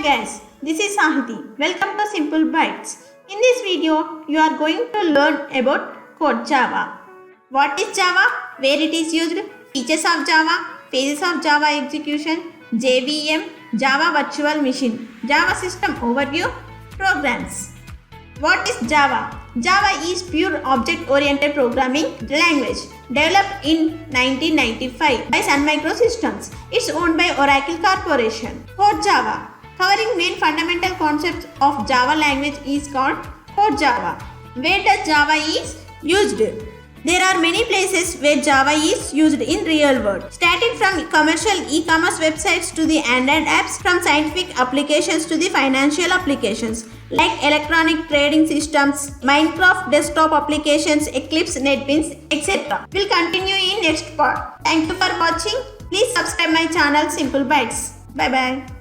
Hi guys, this is Sahiti. Welcome to Simple Bytes. In this video, you are going to learn about code Java. What is Java? Where it is used? Features of Java, phases of Java execution, JVM, Java Virtual Machine, Java System Overview, Programs. What is Java? Java is pure object-oriented programming language developed in 1995 by Sun Microsystems. It's owned by Oracle Corporation. Code Java, covering main fundamental concepts of Java language, is called Code Java. Where does Java is used? There are many places where Java is used in real world. Starting from commercial e-commerce websites to the Android apps, from scientific applications to the financial applications like electronic trading systems, Minecraft desktop applications, Eclipse, NetBeans, etc. We'll continue in next part. Thank you for watching. Please subscribe my channel Simple Bytes. Bye bye.